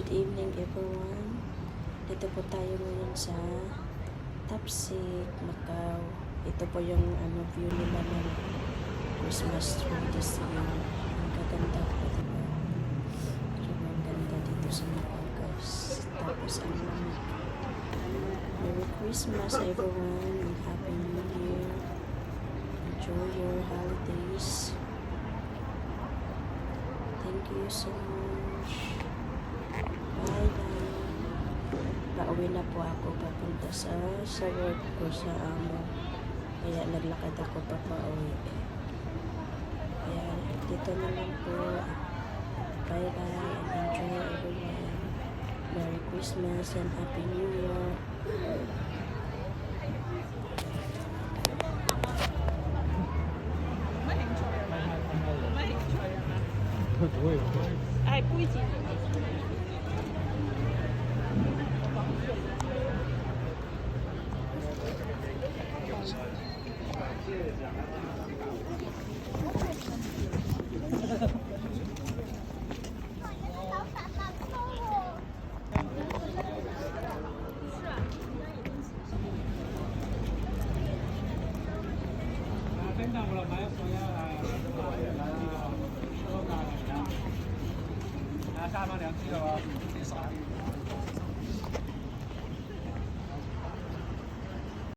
Good evening everyone. Dito po tayo ngayon sa Tapsik, Macau. Ito po yung view nila ng Christmas tree this year. Ang gaganda po, diba? Sobrang ganda dito sa Macau, guys. Tapos Merry Christmas everyone and Happy New Year. Enjoy your holidays. Thank you so much. Bye-bye. Pauwi na po ako papunta sa work ko sa amo. Kaya naglakad ako papauwi. Kaya dito na lang po. Bye-bye and enjoy everyone. Merry Christmas and Happy New Year.哎，不一起。加多2支嘅喎，啲水。